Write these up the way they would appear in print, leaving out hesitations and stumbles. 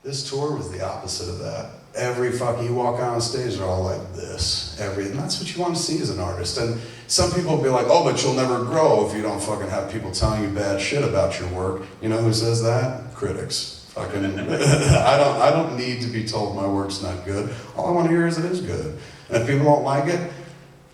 This tour was the opposite of that. Every fucking, you walk out on stage, they're all like this. And that's what you want to see as an artist. And some people will be like, oh, but you'll never grow if you don't fucking have people telling you bad shit about your work. You know who says that? Critics. Fucking, I don't need to be told my work's not good. All I want to hear is it is good. And if people don't like it,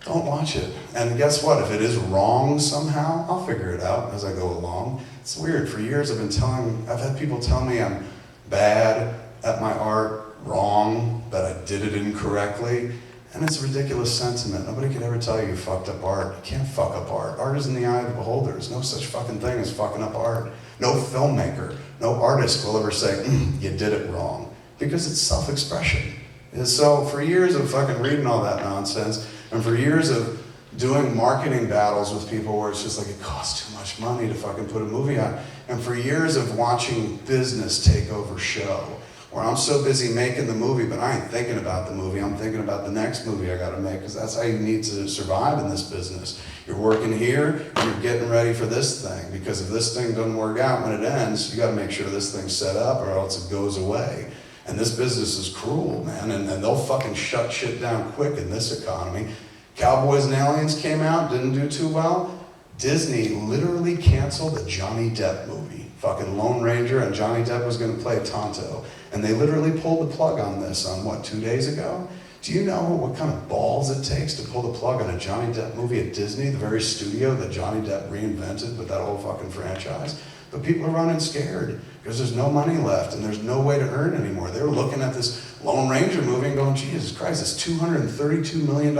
don't watch it. And guess what? If it is wrong somehow, I'll figure it out as I go along. It's weird. For years I've had people tell me I'm bad at my art, wrong, that I did it incorrectly. And it's a ridiculous sentiment. Nobody can ever tell you fucked up art. You can't fuck up art. Art is in the eye of the beholder. There's no such fucking thing as fucking up art. No filmmaker, no artist will ever say, you did it wrong. Because it's self-expression. And so for years of fucking reading all that nonsense, and for years of doing marketing battles with people where it's just like it costs too much money to fucking put a movie out, and for years of watching business take over show, where I'm so busy making the movie, but I ain't thinking about the movie, I'm thinking about the next movie I gotta make, because that's how you need to survive in this business. You're working here, and you're getting ready for this thing, because if this thing doesn't work out when it ends, you gotta make sure this thing's set up or else it goes away. And this business is cruel, man, and they'll fucking shut shit down quick in this economy. Cowboys and Aliens came out, didn't do too well. Disney literally canceled the Johnny Depp movie. Fucking Lone Ranger, and Johnny Depp was gonna play Tonto. And they literally pulled the plug on this on, what, 2 days ago? Do you know what kind of balls it takes to pull the plug on a Johnny Depp movie at Disney, the very studio that Johnny Depp reinvented with that whole fucking franchise? But people are running scared because there's no money left and there's no way to earn anymore. They were looking at this Lone Ranger movie and going, Jesus Christ, it's $232 million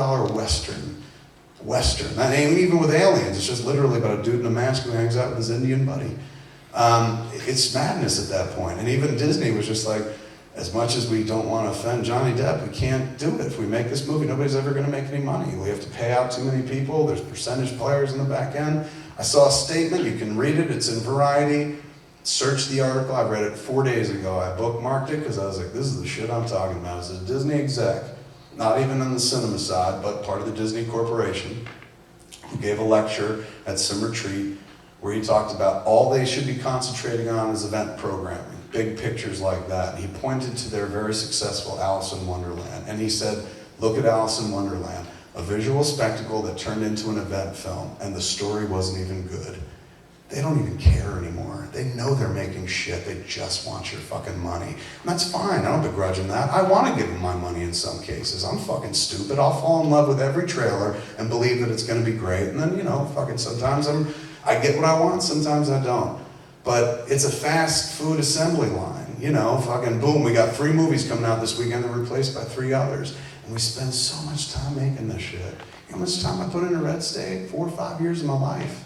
Western. That ain't even with aliens. It's just literally about a dude in a mask who hangs out with his Indian buddy. It's madness at that point. And even Disney was just like, as much as we don't want to offend Johnny Depp, we can't do it. If we make this movie, nobody's ever going to make any money. We have to pay out too many people. There's percentage players in the back end. I saw a statement. You can read it. It's in Variety. Search the article. I read it 4 days ago. I bookmarked it because I was like, this is the shit I'm talking about. It's a Disney exec, not even on the cinema side, but part of the Disney Corporation, who gave a lecture at some retreat where he talked about all they should be concentrating on is event programming, big pictures like that. And he pointed to their very successful Alice in Wonderland. And he said, look at Alice in Wonderland, a visual spectacle that turned into an event film, and the story wasn't even good. They don't even care anymore. They know they're making shit. They just want your fucking money. And that's fine. I don't begrudge them that. I want to give them my money in some cases. I'm fucking stupid. I'll fall in love with every trailer and believe that it's going to be great. And then, you know, fucking sometimes I get what I want, sometimes I don't. But it's a fast food assembly line. You know, fucking boom, we got 3 movies coming out this weekend that were replaced by 3 others. And we spend so much time making this shit. You know how much time I put into Red State? 4 or 5 years of my life.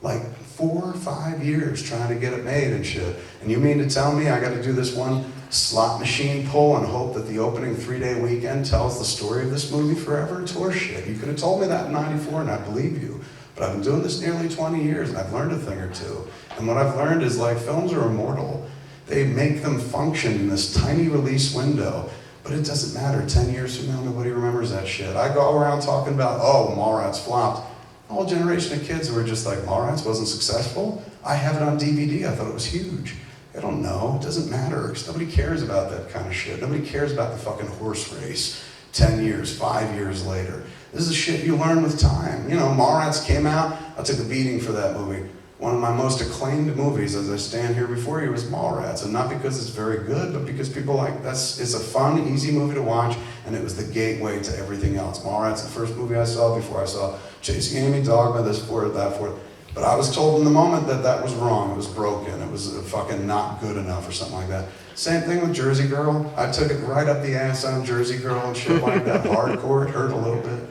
Like 4 or 5 years trying to get it made and shit. And you mean to tell me I got to do this one slot machine pull and hope that the opening 3-day weekend tells the story of this movie forever? It's horseshit. You could have told me that in '94 and I believe you. But I've been doing this nearly 20 years and I've learned a thing or two. And what I've learned is like films are immortal. They make them function in this tiny release window. But it doesn't matter. 10 years from now, nobody remembers that shit. I go around talking about, oh, Mallrats flopped. A whole generation of kids who are just like, Mallrats wasn't successful? I have it on DVD. I thought it was huge. They don't know. It doesn't matter because nobody cares about that kind of shit. Nobody cares about the fucking horse race 10 years, 5 years later. This is shit you learn with time. You know, Mallrats came out. I took a beating for that movie. One of my most acclaimed movies as I stand here before you was Mallrats. And not because it's very good, but because people like, it's a fun, easy movie to watch, and it was the gateway to everything else. Mallrats, the first movie I saw before I saw Chasing Amy, Dogma, this, for it, that, for it. But I was told in the moment that that was wrong, it was broken, it was fucking not good enough or something like that. Same thing with Jersey Girl. I took it right up the ass on Jersey Girl and shit like that, hardcore, it hurt a little bit.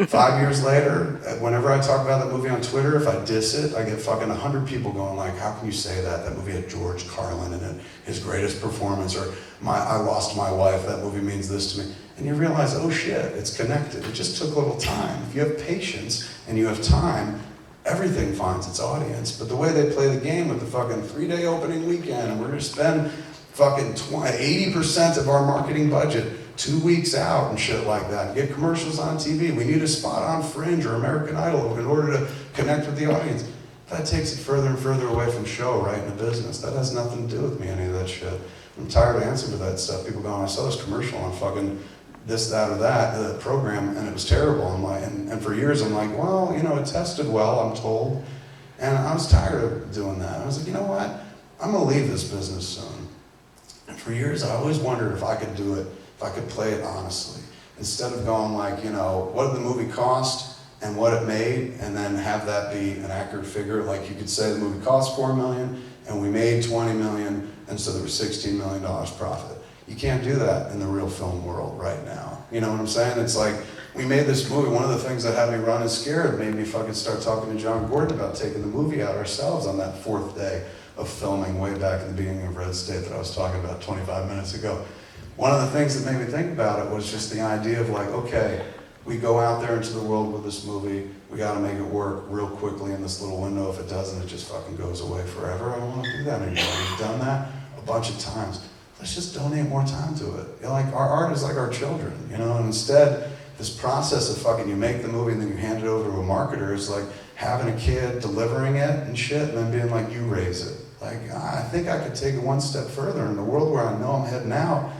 5 years later, whenever I talk about that movie on Twitter, if I diss it, I get fucking 100 people going like, how can you say that? That movie had George Carlin in it, his greatest performance, or I lost my wife, that movie means this to me. And you realize, oh shit, it's connected. It just took a little time. If you have patience and you have time, everything finds its audience. But the way they play the game with the fucking 3-day opening weekend, and we're gonna spend fucking 80% of our marketing budget 2 weeks out and shit like that, and get commercials on TV. We need a spot on Fringe or American Idol in order to connect with the audience. That takes it further and further away from show, right, in the business. That has nothing to do with me, any of that shit. I'm tired of answering to that stuff. People going, I saw this commercial on fucking this, that, or that, the program, and it was terrible. I'm like, and for years I'm like, well, you know, it tested well, I'm told. And I was tired of doing that. I was like, you know what? I'm gonna leave this business soon. And for years I always wondered if I could do it, if I could play it honestly. Instead of going like, you know, what did the movie cost and what it made, and then have that be an accurate figure. Like you could say the movie cost $4 million and we made $20 million, and so there was $16 million profit. You can't do that in the real film world right now. You know what I'm saying? It's like, we made this movie, one of the things that had me running scared made me fucking start talking to John Gordon about taking the movie out ourselves on that 4th day of filming way back in the beginning of Red State that I was talking about 25 minutes ago. One of the things that made me think about it was just the idea of like, okay, we go out there into the world with this movie, we gotta make it work real quickly in this little window. If it doesn't, it just fucking goes away forever. I don't wanna do that anymore. We've done that a bunch of times. Let's just donate more time to it. You know, like our art is like our children, you know, and instead, this process of fucking, you make the movie and then you hand it over to a marketer is like having a kid, delivering it and shit, and then being like, you raise it. Like, I think I could take it one step further. In the world where I know I'm heading out,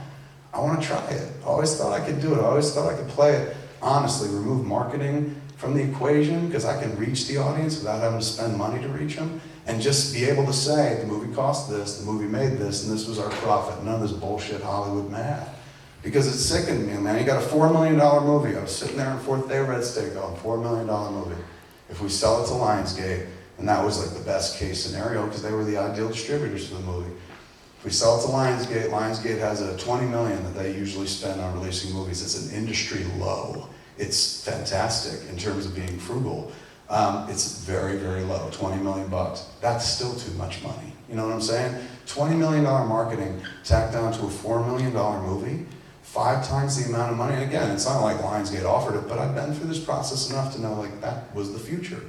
I want to try it. I always thought I could do it. I always thought I could play it honestly, remove marketing from the equation because I can reach the audience without having to spend money to reach them, and just be able to say, the movie cost this, the movie made this, and this was our profit. None of this bullshit Hollywood math. Because it's sickening me, man. You got a $4 million movie. I was sitting there on 4th day of Red State going, $4 million movie. If we sell it to Lionsgate, and that was like the best case scenario because they were the ideal distributors for the movie. If we sell it to Lionsgate, Lionsgate has a $20 million that they usually spend on releasing movies. It's an industry low. It's fantastic in terms of being frugal. It's very, very low, $20 million. That's still too much money. You know what I'm saying? $20 million marketing tacked down to a $4 million movie, 5 times the amount of money. And again, it's not like Lionsgate offered it, but I've been through this process enough to know like that was the future.